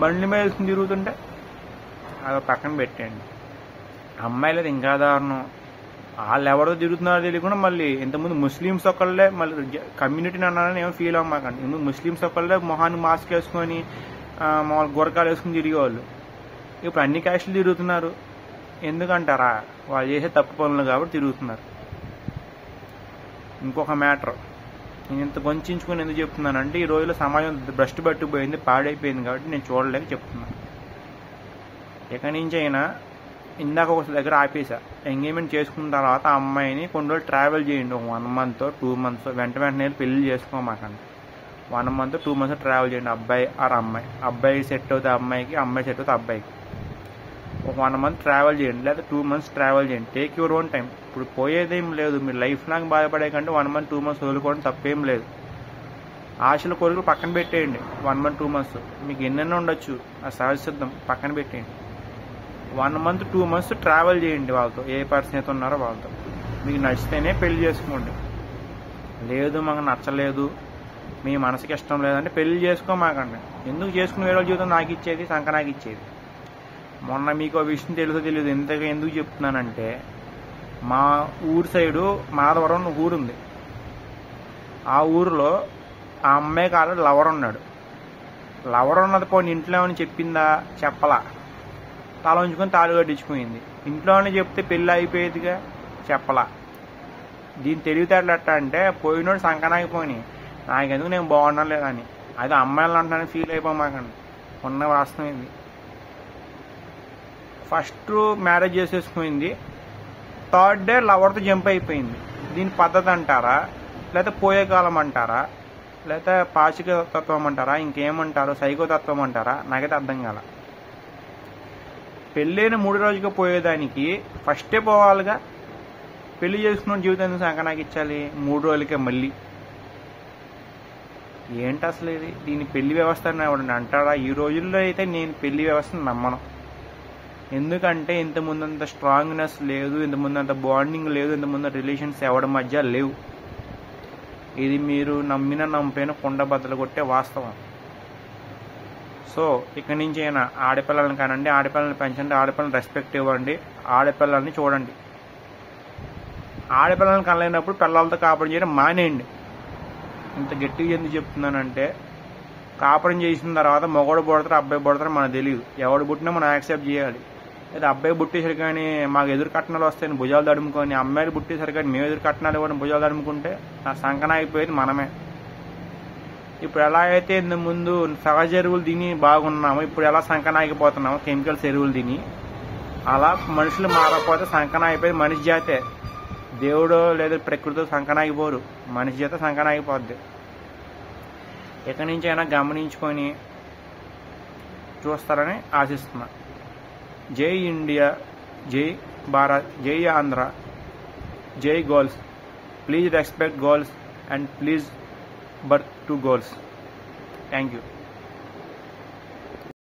Speaker 1: బండ్ల మీద తిరుగుతుంటే అది పక్కన పెట్టండి. అమ్మాయిలది ఇంకా దారుణం. వాళ్ళు ఎవరో తిరుగుతున్నారో తెలియకుండా మళ్ళీ ఇంతకుముందు ముస్లిమ్స్ ఒకళ్ళే, మళ్ళీ కమ్యూనిటీని అన్నారని ఏమో ఫీల్ అవ్వమాకండి. ఇందుకు ముస్లిమ్స్ ఒకళ్ళే మొహాన్ని మాస్క్ వేసుకొని మామూలు గురకాలు వేసుకుని తిరిగేవాళ్ళు. ఇప్పుడు అన్ని క్యాస్టులు తిరుగుతున్నారు. ఎందుకంటారా? వాళ్ళు చేసే తప్పు పనులు కాబట్టి తిరుగుతున్నారు. ఇంకొక మ్యాటర్ నేను ఇంత కొంచుకుని ఎందుకు చెప్తున్నానంటే, ఈ రోజుల్లో సమాజం భ్రష్టు పట్టుకుపోయింది, పాడైపోయింది కాబట్టి నేను చూడలేక చెప్తున్నాను. ఇక నుంచి అయినా ఇందాక ఒక దగ్గర ఆపేసా. ఎంగేజ్మెంట్ చేసుకున్న తర్వాత ఆ అమ్మాయిని కొన్ని రోజులు ట్రావెల్ చేయండి. 1 మంత్ 2 మంత్స్ వెంటనే పెళ్లి చేసుకోమాకండి. 1 మంత్ 2 మంత్స్ ట్రావెల్ చేయండి. అబ్బాయి ఆర్ అమ్మాయి, అబ్బాయి సెట్ అవుతే అమ్మాయికి, అమ్మాయి సెట్ అవుతే అబ్బాయికి. ఒక 1 మంత్ ట్రావెల్ చేయండి, లేదా 2 మంత్స్ ట్రావెల్ చేయండి. Take your own time. ఇప్పుడు పోయేదేం లేదు. మీరు లైఫ్ లాంగ్ బాధపడే కంటే 1 మంత్ 2 మంత్స్ వదులుకోవడం తప్పేం లేదు. ఆశల కోరికలు పక్కన పెట్టేయండి. 1 మంత్ 2 మంత్స్ మీకు ఎన్నెన్నో ఉండొచ్చు, ఆ సహజ సిద్ధం పక్కన పెట్టేయండి. 1 మంత్ 2 మంత్స్ ట్రావెల్ చేయండి వాళ్ళతో, ఏ పర్సన్ అయితే ఉన్నారో వాళ్ళతో. మీకు నచ్చితేనే పెళ్లి చేసుకోండి. లేదు మాకు నచ్చలేదు, మీ మనసుకి ఇష్టం లేదంటే పెళ్లి చేసుకోమాకండి. ఎందుకు చేసుకుని వేరే జీవితం నాకు ఇచ్చేది, సంక నాకు ఇచ్చేది. మొన్న మీకు ఆ విషయం తెలుసో తెలియదు. ఇంతగా ఎందుకు చెప్తున్నానంటే, మా ఊరు సైడు మాధవరం ఊరు ఉంది. ఆ ఊరిలో ఆ అమ్మాయి కాదు లవర్ ఉన్నాడు. లవర్ ఉన్నది పోనీ ఇంట్లో ఏమని చెప్పిందా? చెప్పలా. తల ఉంచుకొని తాళి కట్టించుకుపోయింది. ఇంట్లోనే చెప్తే పెళ్ళి అయిపోయేదిగా, చెప్పలా. దీని తెలివితేటలు ఎట్టా అంటే, పోయినోడు సంకనాగిపోయి నాకెందుకు నేను బాగున్నా లేదని. అది అమ్మాయిలు అంటానని ఫీల్ అయిపోమాకండి. ఉన్న వాస్తవం ఇది. ఫస్ట్ మ్యారేజ్ చేసేసుకుంది, 3rd డే లవర్తో జంప్ అయిపోయింది. దీని పద్ధతి అంటారా, లేకపోతే పోయే కాలం అంటారా, లేకపోతే పాచిక తత్వం అంటారా, ఇంకేమంటారో, సైకో తత్వం అంటారా? నాకైతే అర్థం కాల. పెళ్ళైన 3 రోజుగా పోయేదానికి ఫస్టే పోవాలిగా. పెళ్లి చేసుకున్న జీవితం ఎందుకు సంకనాకి ఇచ్చాలి 3 రోజులకే మళ్ళీ? ఏంటి అసలు ఇది? దీని పెళ్లి వ్యవస్థ అని ఎవడన్నా అంటారా? ఈ రోజుల్లో అయితే నేను పెళ్లి వ్యవస్థను నమ్మను. ఎందుకంటే ఇంతకుముందంత స్ట్రాంగ్నెస్ లేదు, ఇంతకుముందంత బాండింగ్ లేదు, ఇంతకుముందు రిలేషన్స్ ఎవరి మధ్య లేవు. ఇది మీరు నమ్మిన నమ్మపోయిన కొండ బద్దలు కొట్టే వాస్తవం. సో ఇక్కడి నుంచి అయినా ఆడపిల్లలను కానండి, ఆడపిల్లల్ని పెంచండి, ఆడపిల్లలను రెస్పెక్ట్ ఇవ్వండి, ఆడపిల్లల్ని చూడండి. ఆడపిల్లలను కనలేనప్పుడు పిల్లలతో కాపురం చేయడం మానేయండి. ఇంత గట్టిగా ఎందుకు చెప్తున్నానంటే, కాపురం చేసిన తర్వాత మగవాడు పుడతారు, అబ్బాయి పుడతారు మనకు తెలియదు. ఎవడు పుట్టినా మనం యాక్సెప్ట్ చేయాలి. లేదా అబ్బాయి పుట్టేసరి కానీ మాకు ఎదురు కట్నాలు వస్తాయని భుజాలు తడుముకొని, అమ్మాయిలు పుట్టేసరి కానీ మేము ఎదురు కట్నాలు ఇవ్వడం భుజాలు తడుముకుంటే ఆ సంకన అయిపోయేది మనమే. ఇప్పుడు ఎలా అయితే ముందు సహజ ఎరువులు తిని బాగున్నామో ఇప్పుడు ఎలా సంకనాగిపోతున్నామో కెమికల్స్ ఎరువులు తిని, అలా మనుషులు మారకపోతే సంకనాగిపోయి మనిషి జాతే. దేవుడో లేదా ప్రకృతితో సంకనాగిపోరు, మనిషి చేత సంకనాగిపోద్ది. ఎక్కడి నుంచి అయినా గమనించుకొని చూస్తారని ఆశిస్తున్నా. జై ఇండియా, జై భారత్, జై ఆంధ్ర, జై girls. Please respect girls and please birth to girls. Thank you.